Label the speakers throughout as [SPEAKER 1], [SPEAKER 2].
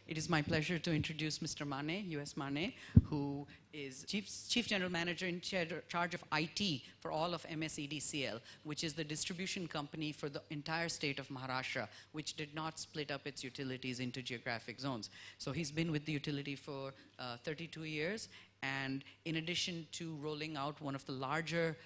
[SPEAKER 1] It is my pleasure to introduce Mr. Mane, U.S. Mane, who is Chief General Manager in charge of IT for all of MSEDCL, which is the distribution company for the entire state of Maharashtra, which did not split up its utilities into geographic zones. So he's been with the utility for 32 years, and in addition to rolling out one of the larger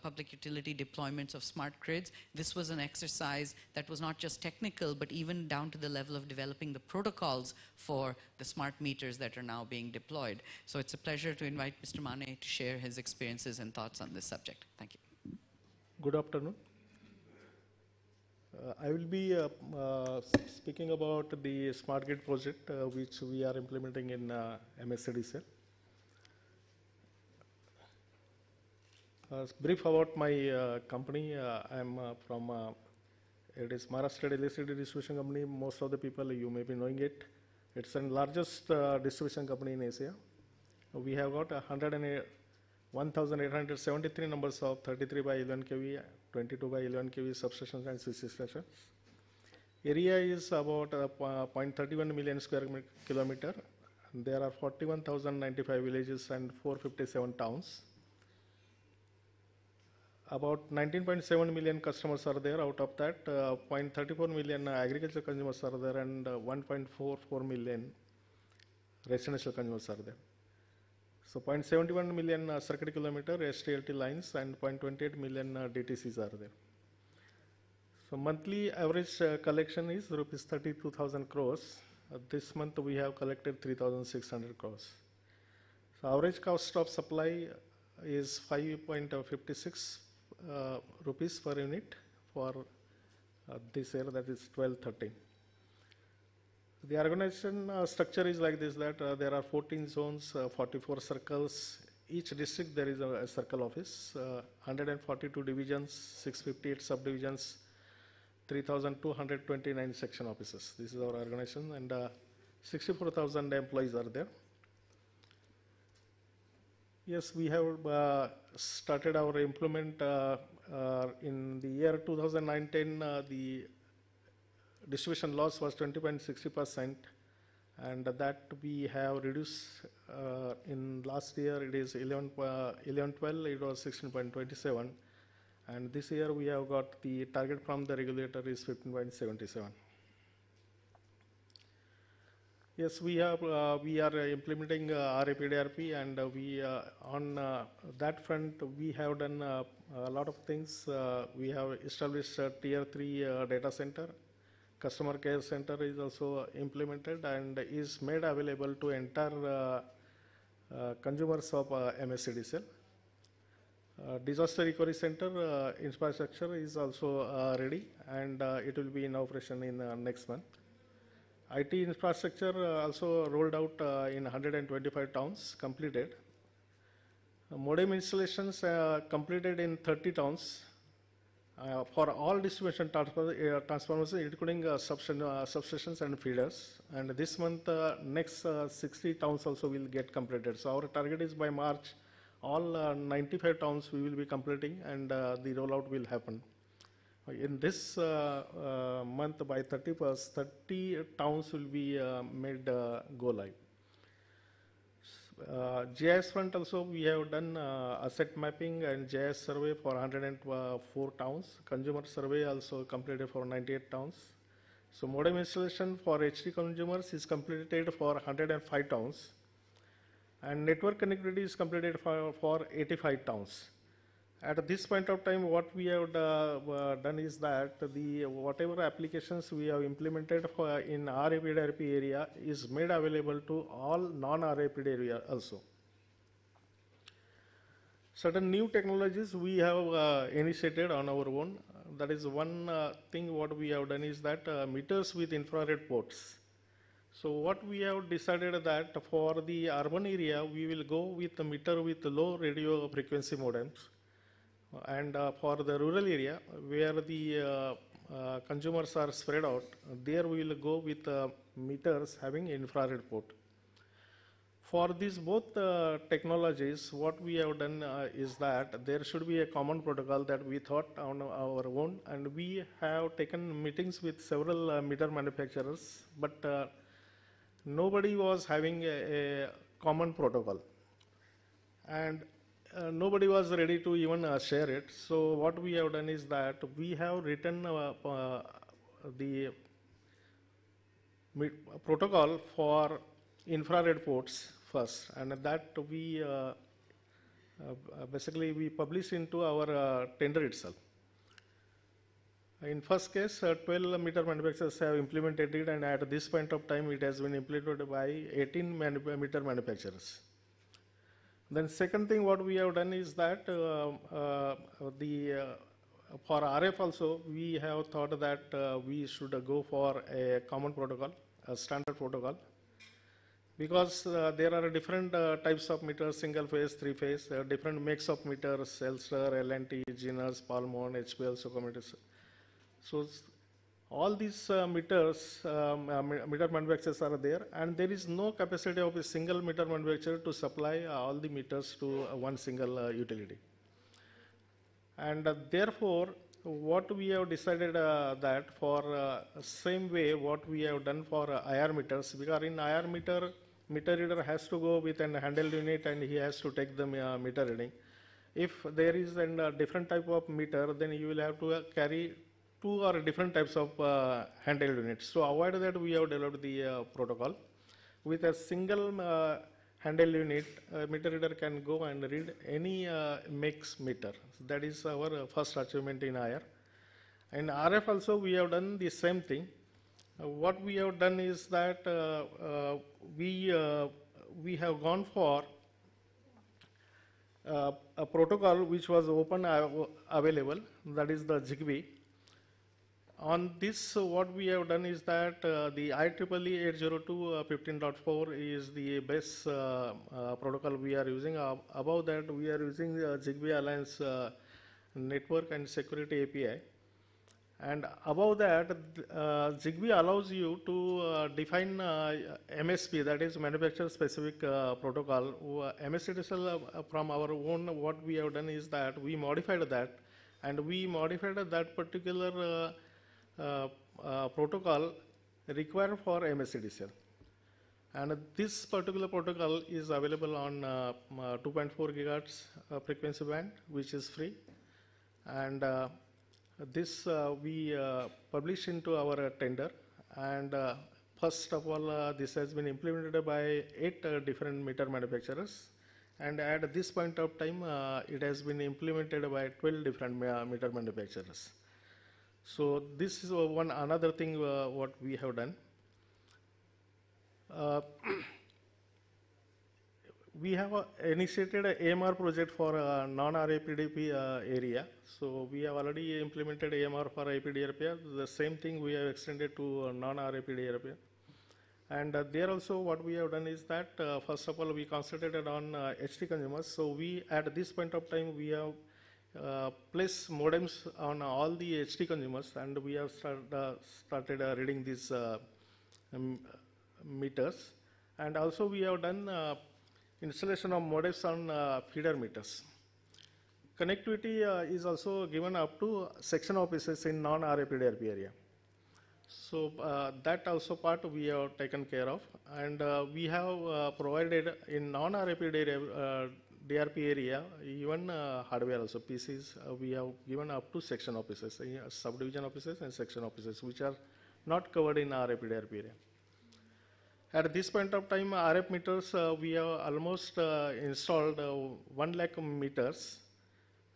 [SPEAKER 1] public utility deployments of smart grids, this was an exercise that was not just technical, but even down to the level of developing the protocols for the smart meters that are now being deployed. So it's a pleasure to invite Mr. Mane to share his experiences and thoughts on this subject. Thank you.
[SPEAKER 2] Good afternoon. I will be speaking about the smart grid project which we are implementing in MSEDCL. Brief about my company. I am from it is Maharashtra Electricity Distribution Company. Most of the people you may be knowing it. It's the largest distribution company in Asia. We have got 1,873 numbers of 33 by 11 kV, 22 by 11 kV substations and CC stations. Area is about 0.31 million square kilometer. There are 41,095 villages and 457 towns. About 19.7 million customers are there. Out of that, 0.34 million agricultural consumers are there, and 1.44 million residential consumers are there. So 0.71 million circuit kilometer STLT lines and 0.28 million DTCs are there. So monthly average collection is rupees 32,000 crores. This month we have collected 3,600 crores. So average cost of supply is 5.56 rupees per unit for this year, that is 12-13. The organization structure is like this, that there are 14 zones, 44 circles. Each district there is a circle office, 142 divisions, 658 subdivisions, 3,229 section offices. This is our organization, and 64,000 employees are there. Yes, we have started our implement in the year 2019. The distribution loss was 20.60%, and that we have reduced in last year. It is 11.12. It was 16.27, and this year we have got the target from the regulator is 15.77. Yes, we are implementing RAPDRP, and we on that front we have done a lot of things. We have established a tier 3 data center. Customer care center is also implemented and is made available to entire consumers of MSEDCL. Disaster recovery center infrastructure is also ready, and it will be in operation in next month. IT infrastructure also rolled out in 125 towns, completed. Modem installations completed in 30 towns for all distribution transformers, including substations and feeders. And this month, next 60 towns also will get completed. So our target is by March, all 95 towns we will be completing, and the rollout will happen. In this month, by 31st, 30 towns will be made go live. GIS front also we have done asset mapping and GIS survey for 104 towns. Consumer survey also completed for 98 towns. So modem installation for HD consumers is completed for 105 towns. And network connectivity is completed for 85 towns. At this point of time, what we have done is that the whatever applications we have implemented for in RAPDRP area is made available to all non-RAPD area also. Certain new technologies we have initiated on our own. That is one thing what we have done is that meters with infrared ports. So what we have decided that for the urban area, we will go with a meter with low radio frequency modems. And for the rural area, where the consumers are spread out, there we will go with meters having infrared port. For these both technologies, what we have done is that there should be a common protocol that we thought on our own, and we have taken meetings with several meter manufacturers, but nobody was having a common protocol, and nobody was ready to even share it. So what we have done is that we have written the protocol for infrared ports first, and that we basically we publish into our tender itself. In first case, 12 meter manufacturers have implemented it, and at this point of time, it has been implemented by 18 meter manufacturers. Then second thing what we have done is that for RF also, we have thought that we should go for a common protocol, a standard protocol, because there are different types of meters, single phase, three phase, different mix of meters, Elstar, L&T, Genus, Palmon, HPL, Socometers. So all these meter manufacturers are there, and there is no capacity of a single meter manufacturer to supply all the meters to one single utility. And therefore, what we have decided that for same way what we have done for IR meters, because in IR meter reader has to go with an handheld unit and he has to take the meter reading. If there is a different type of meter, then you will have to carry two or different types of handheld units. So avoid that, we have developed the protocol. With a single handheld unit, meter reader can go and read any mix meter. So that is our first achievement in IR. In RF also we have done the same thing. What we have done is that we have gone for a protocol which was open available, that is the Zigbee. On this, what we have done is that the IEEE 802.15.4 is the best protocol we are using. Above that, we are using the Zigbee Alliance Network and Security API. And above that, Zigbee allows you to define MSP, that is manufacturer specific protocol. MSCDSL from our own, what we have done is that we modified that, and we modified that particular protocol required for MSCDSL. And this particular protocol is available on 2.4 gigahertz frequency band, which is free. And this we publish into our tender, and first of all this has been implemented by 8 different meter manufacturers, and at this point of time it has been implemented by 12 different meter manufacturers. So this is another thing what we have done. We have initiated an AMR project for non-RAPDP area. So we have already implemented AMR for IPDRP. The same thing we have extended to non-RAPDRP. And there also what we have done is that first of all we concentrated on HT consumers. So we at this point of time we have placed modems on all the HT consumers, and we have started reading these meters. And also we have done installation of modems on feeder meters. Connectivity is also given up to section offices in non-RAPDRP area. So that also part we have taken care of, and we have provided in non-RAPDRP area even hardware also, PCs we have given up to section offices, subdivision offices and section offices, which are not covered in RAPDRP area. At this point of time, RF meters, we have almost installed 1 lakh meters,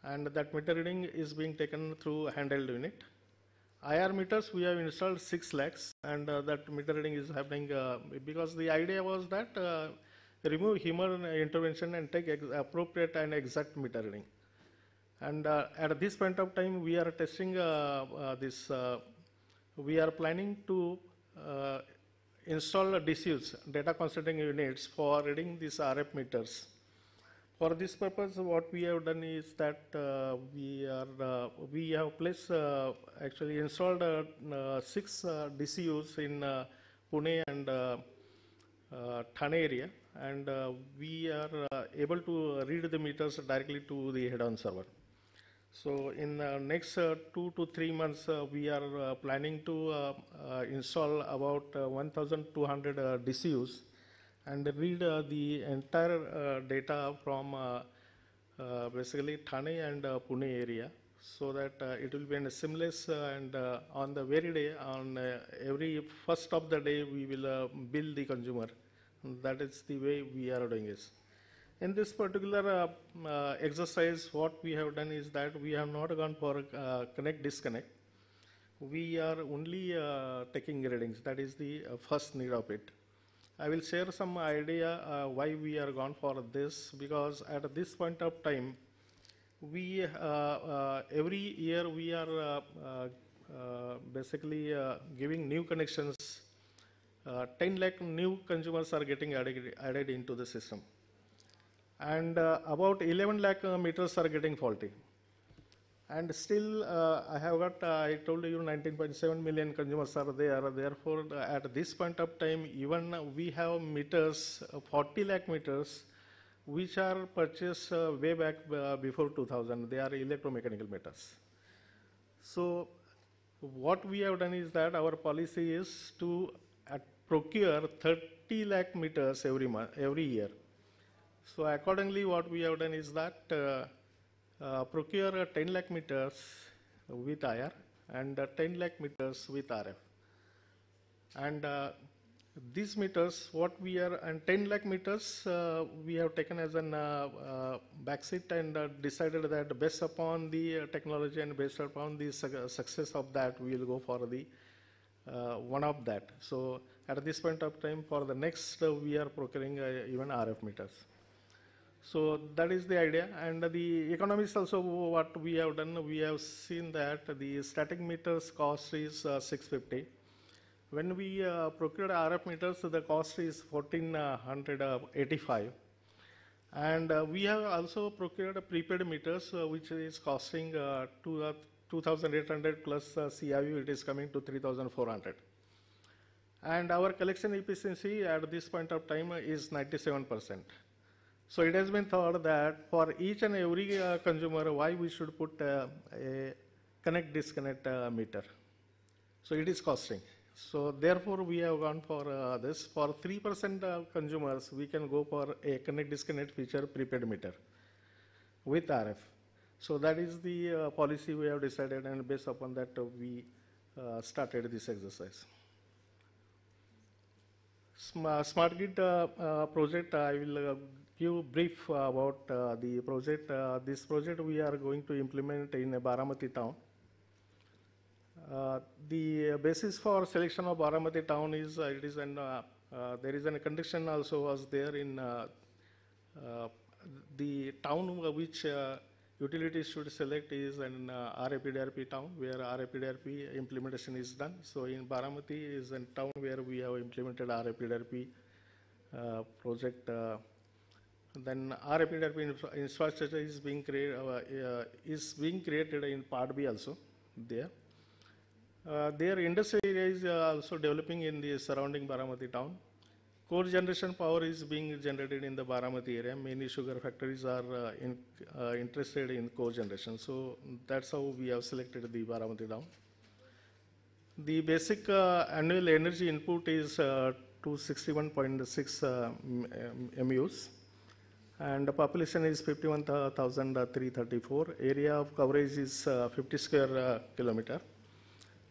[SPEAKER 2] and that meter reading is being taken through handheld unit. IR meters, we have installed 6 lakhs, and that meter reading is happening because the idea was that remove human intervention and take appropriate and exact meter reading. And at this point of time, we are testing this, we are planning to install DCUs, data concentrating units, for reading these RF meters. For this purpose, what we have done is that we have placed, actually installed 6 DCUs in Pune and Thane area, and we are able to read the meters directly to the head-on server. So in the next 2 to 3 months, we are planning to install about 1,200 DCUs and read the entire data from basically Thane and Pune area, so that it will be in a seamless and on the very day, on every first of the day, we will bill the consumer. That is the way we are doing it. In this particular exercise, what we have done is that we have not gone for connect disconnect. We are only taking readings. That is the first need of it. I will share some idea why we are gone for this, because at this point of time, we every year we are basically giving new connections. 10 lakh new consumers are getting added into the system, and about 11 lakh meters are getting faulty. And still, I have got, I told you 19.7 million consumers are there. Therefore, at this point of time, even we have meters, 40 lakh meters, which are purchased way back before 2000. They are electromechanical meters. So, what we have done is that our policy is to procure 30 lakh meters every year. So, accordingly, what we have done is that procure 10 lakh meters with IR and 10 lakh meters with RF. And these meters, what we are, and 10 lakh meters, we have taken as an backseat and decided that based upon the technology and based upon the success of that, we will go for the one of that. So at this point of time, for the next, we are procuring even RF meters. So that is the idea. And the economics also, what we have done, we have seen that the static meters cost is 650. When we procured RF meters, the cost is 1485. And we have also procured prepaid meters, which is costing 2,800 plus CIU, it is coming to 3,400. And our collection efficiency at this point of time is 97%. So it has been thought that for each and every consumer, why we should put a connect disconnect meter. So it is costing. So therefore we have gone for this. For 3% consumers, we can go for a connect disconnect feature prepaid meter with RF. So that is the policy we have decided, and based upon that we started this exercise. Smart Grid project, I will give brief about the project. This project we are going to implement in Baramati town. The basis for selection of Baramati town is there is a condition also was there in the town which utilities should select is an RAPDRP town where RAPDRP implementation is done. So in Baramati is a town where we have implemented RAPDRP project. Then RAPDRP infrastructure is being created in Part B also there. Their industry area is also developing in the surrounding Baramati town. Core generation power is being generated in the Baramati area. Many sugar factories are interested in core generation. So that's how we have selected the Baramati town. The basic annual energy input is 261.6 MUs. And the population is 51,334. Area of coverage is 50 square kilometer.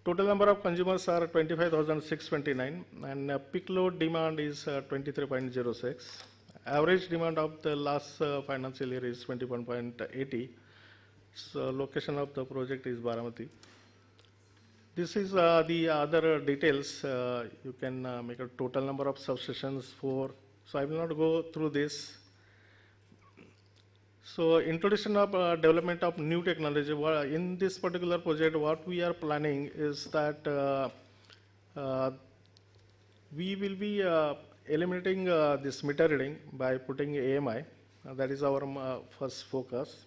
[SPEAKER 2] Total number of consumers are 25,629, and peak load demand is 23.06. Average demand of the last financial year is 21.80. So location of the project is Baramati. This is the other details. You can make a total number of substations for. So I will not go through this. So introduction of development of new technology. In this particular project, what we are planning is that we will be eliminating this meter reading by putting AMI. That is our first focus.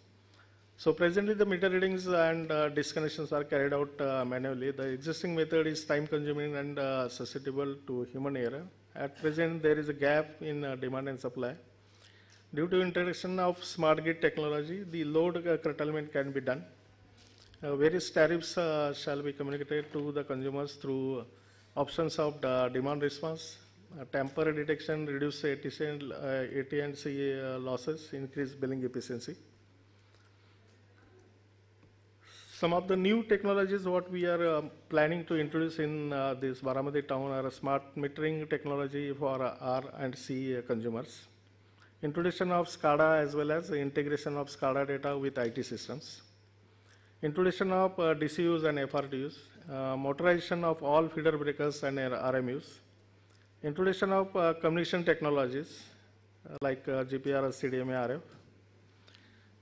[SPEAKER 2] So presently the meter readings and disconnections are carried out manually. The existing method is time consuming and susceptible to human error. At present there is a gap in demand and supply. Due to introduction of smart grid technology, the load curtailment can be done. Various tariffs shall be communicated to the consumers through options of demand response, temporary detection, reduce AT&C losses, increase billing efficiency. Some of the new technologies what we are planning to introduce in this Baramati town are smart metering technology for R and C consumers, introduction of SCADA as well as integration of SCADA data with IT systems, introduction of DCUs and FRDUs, motorization of all feeder breakers and RMUs, introduction of communication technologies like GPRS, CDMA, RF,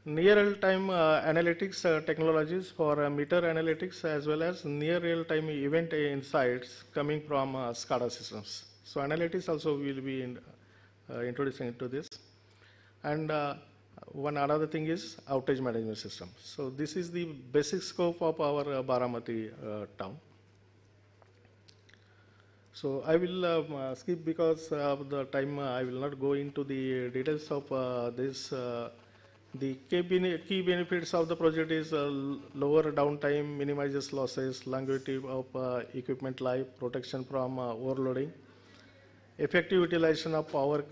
[SPEAKER 2] near real-time analytics technologies for meter analytics as well as near real-time event insights coming from SCADA systems. So analytics also will be introducing into this. And one another thing is outage management system. So this is the basic scope of our Baramati town. So I will skip because of the time. I will not go into the details of this. The key benefits of the project is lower downtime, minimizes losses, longevity of equipment life, protection from overloading, effective utilization of power,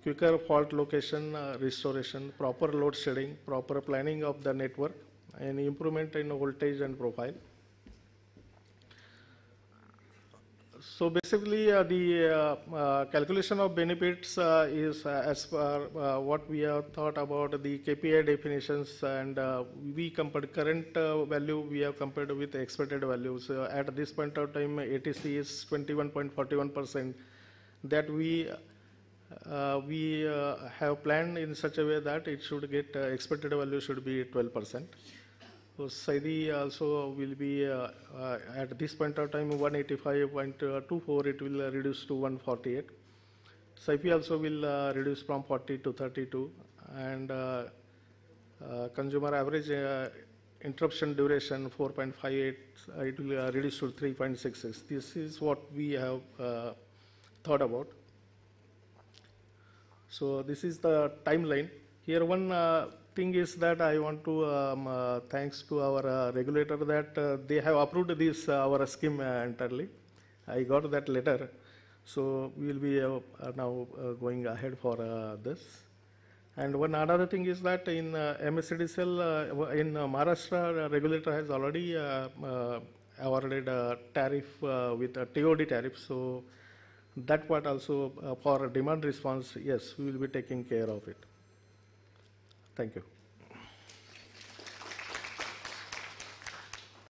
[SPEAKER 2] quicker fault location restoration, proper load shedding, proper planning of the network, and improvement in voltage and profile. So basically, the calculation of benefits is as per what we have thought about the KPI definitions, and we compared current value we have compared with the expected values. At this point of time, ATC is 21.41%. That we have planned in such a way that it should get expected value should be 12%. So SAIDI also will be at this point of time 185.24, it will reduce to 148. SAIFI also will reduce from 40 to 32, and consumer average interruption duration 4.58, it will reduce to 3.66. This is what we have thought about. So this is the timeline. Here one thing is that I want to thanks to our regulator that they have approved this our scheme entirely. I got that letter, so we will be now going ahead for this. And one another thing is that in MSEDCL in Maharashtra, regulator has already awarded a tariff with a TOD tariff. So that part also for demand response, yes, we will be taking care of it. Thank you.